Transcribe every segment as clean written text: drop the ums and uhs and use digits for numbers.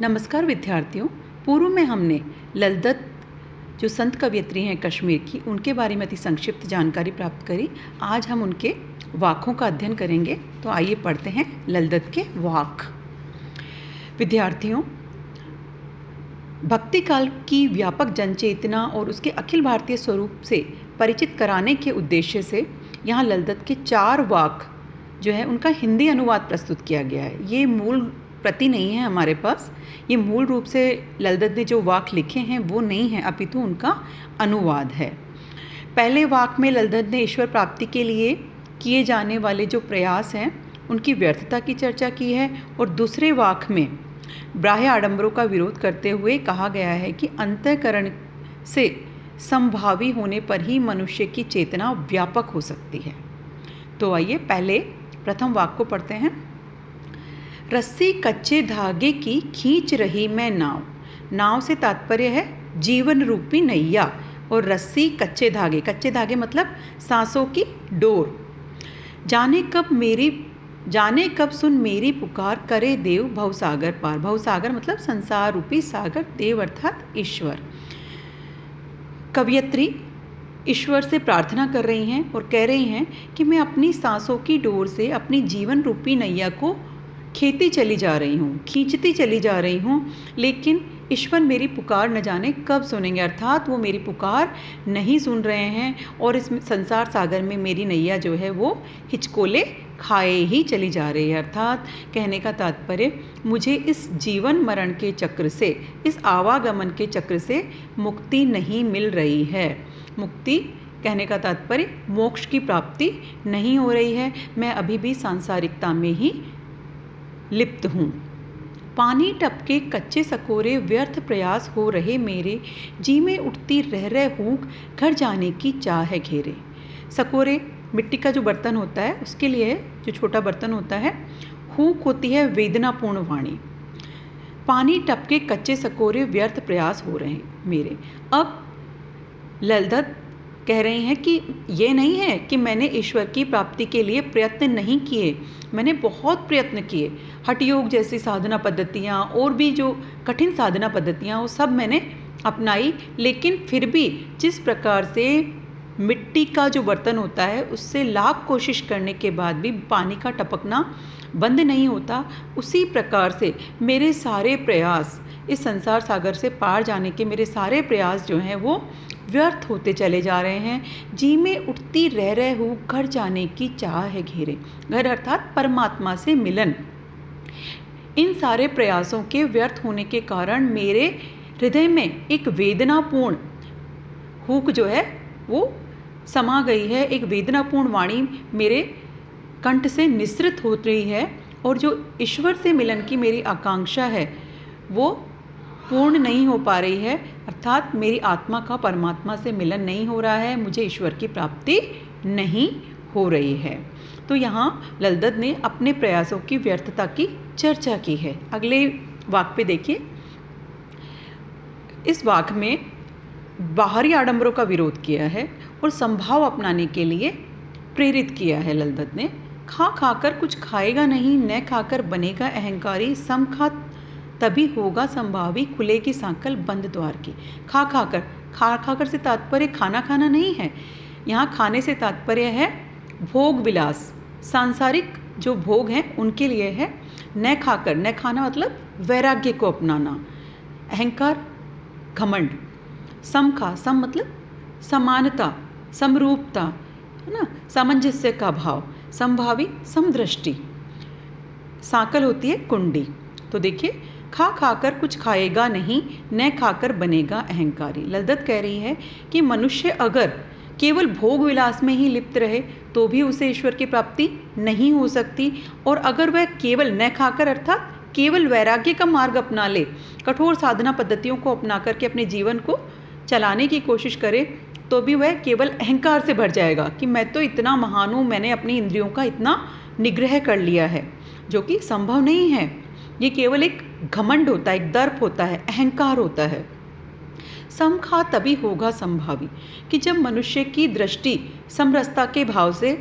नमस्कार विद्यार्थियों। पूर्व में हमने ललदत जो संत कवयित्री हैं कश्मीर की, उनके बारे में अति संक्षिप्त जानकारी प्राप्त करी। आज हम उनके वाकों का अध्ययन करेंगे। तो आइए पढ़ते हैं ललदत के वाक। विद्यार्थियों, भक्ति काल की व्यापक जनचेतना और उसके अखिल भारतीय स्वरूप से परिचित कराने के उद्देश्य से यहाँ ललदत के 4 वाक जो है उनका हिंदी अनुवाद प्रस्तुत किया गया है। ये मूल प्रति नहीं है हमारे पास, ये मूल रूप से ललदत ने जो वाक लिखे हैं वो नहीं है, अपितु उनका अनुवाद है। पहले वाक में ललदत ने ईश्वर प्राप्ति के लिए किए जाने वाले जो प्रयास हैं उनकी व्यर्थता की चर्चा की है, और दूसरे वाक में बाह्य आडंबरों का विरोध करते हुए कहा गया है कि अंतःकरण से संभावी होने पर ही मनुष्य की चेतना व्यापक हो सकती है। तो आइए पहले प्रथम वाक को पढ़ते हैं। रस्सी कच्चे धागे की खींच रही मैं नाव। नाव से तात्पर्य है जीवन रूपी नैया, और रस्सी कच्चे धागे मतलब सांसों की डोर। जाने कब सुन मेरी पुकार, करे देव भवसागर पार। भवसागर मतलब संसार रूपी सागर, देव अर्थात ईश्वर। कवयित्री ईश्वर से प्रार्थना कर रही हैं और कह रही हैं कि मैं अपनी सांसों की डोर से अपनी जीवन रूपी नैया को खींचती चली जा रही हूँ, लेकिन ईश्वर मेरी पुकार न जाने कब सुनेंगे। अर्थात वो मेरी पुकार नहीं सुन रहे हैं और इस संसार सागर में मेरी नैया जो है वो हिचकोले खाए ही चली जा रही है। अर्थात कहने का तात्पर्य, मुझे इस जीवन मरण के चक्र से, इस आवागमन के चक्र से मुक्ति नहीं मिल रही है। मुक्ति कहने का तात्पर्य मोक्ष की प्राप्ति नहीं हो रही है, मैं अभी भी सांसारिकता में ही लिप्त हूँ। पानी टपके कच्चे सकोरे व्यर्थ प्रयास हो रहे मेरे, जी में उठती रह हूँ घर जाने की चाह है घेरे। सकोरे मिट्टी का जो बर्तन होता है उसके लिए जो छोटा बर्तन होता है। हूक होती है वेदनापूर्ण वाणी। पानी टपके कच्चे सकोरे व्यर्थ प्रयास हो रहे मेरे। अब ललदत कह रही हैं कि ये नहीं है कि मैंने ईश्वर की प्राप्ति के लिए प्रयत्न नहीं किए, मैंने बहुत प्रयत्न किए। हठ योग जैसी साधना पद्धतियाँ और भी जो कठिन साधना पद्धतियाँ वो सब मैंने अपनाई, लेकिन फिर भी जिस प्रकार से मिट्टी का जो बर्तन होता है उससे लाख कोशिश करने के बाद भी पानी का टपकना बंद नहीं होता, उसी प्रकार से मेरे सारे प्रयास, इस संसार सागर से पार जाने के मेरे सारे प्रयास जो हैं वो व्यर्थ होते चले जा रहे हैं। जी में उठती रह हूँ घर जाने की चाह है घेरे। घर अर्थात परमात्मा से मिलन। इन सारे प्रयासों के व्यर्थ होने के कारण मेरे हृदय में एक वेदनापूर्ण हुक जो है वो समा गई है। एक वेदनापूर्ण वाणी मेरे कंठ से निसृत हो रही है, और जो ईश्वर से मिलन की मेरी आकांक्षा है वो पूर्ण नहीं हो पा रही है। अर्थात मेरी आत्मा का परमात्मा से मिलन नहीं हो रहा है, मुझे ईश्वर की प्राप्ति नहीं हो रही है। तो यहाँ ललदत ने अपने प्रयासों की व्यर्थता की चर्चा की है। अगले वाक पे देखिए। इस वाक में बाहरी आडंबरों का विरोध किया है और संभाव अपनाने के लिए प्रेरित किया है ललदत ने। खा खाकर कुछ खाएगा नहीं, न खाकर बनेगा अहंकारी, सम खा तभी होगा संभावी, खुलेगी सांकल बंद द्वार की। खा खाकर से तात्पर्य खाना खाना नहीं है, यहाँ खाने से तात्पर्य है भोग विलास, सांसारिक जो भोग हैं उनके लिए है। न खाना मतलब वैराग्य को अपनाना, अहंकार घमंड। सम मतलब समानता, समरूपता, है ना, सामंजस्य का भाव। संभावी समदृष्टि। सांकल होती है कुंडी। तो देखिए, खा खाकर कुछ खाएगा नहीं, न खाकर बनेगा अहंकारी। ललदत कह रही है कि मनुष्य अगर केवल भोग विलास में ही लिप्त रहे तो भी उसे ईश्वर की प्राप्ति नहीं हो सकती, और अगर वह केवल न खाकर अर्थात केवल वैराग्य का मार्ग अपना ले, कठोर साधना पद्धतियों को अपना करके अपने जीवन को चलाने की कोशिश करे, तो भी वह केवल अहंकार से भर जाएगा कि मैं तो इतना महान हूँ, मैंने अपनी इंद्रियों का इतना निग्रह कर लिया है, जो कि संभव नहीं है। ये केवल एक घमंड होता है, एक दर्प होता है, अहंकार होता है। समखा तभी होगा संभावी, कि जब मनुष्य की दृष्टि समरसता के भाव से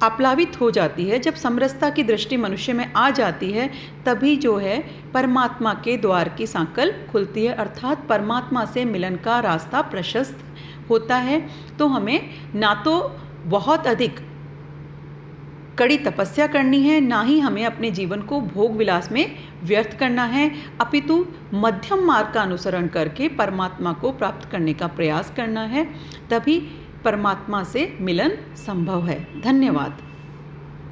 आप्लावित हो जाती है, जब समरसता की दृष्टि मनुष्य में आ जाती है, तभी जो है परमात्मा के द्वार की सांकल खुलती है, अर्थात परमात्मा से मिलन का रास्ता प्रशस्त होता है। तो हमें ना तो बहुत अधिक कड़ी तपस्या करनी है, ना ही हमें अपने जीवन को भोग विलास में व्यर्थ करना है, अपितु मध्यम मार्ग का अनुसरण करके परमात्मा को प्राप्त करने का प्रयास करना है। तभी परमात्मा से मिलन संभव है। धन्यवाद।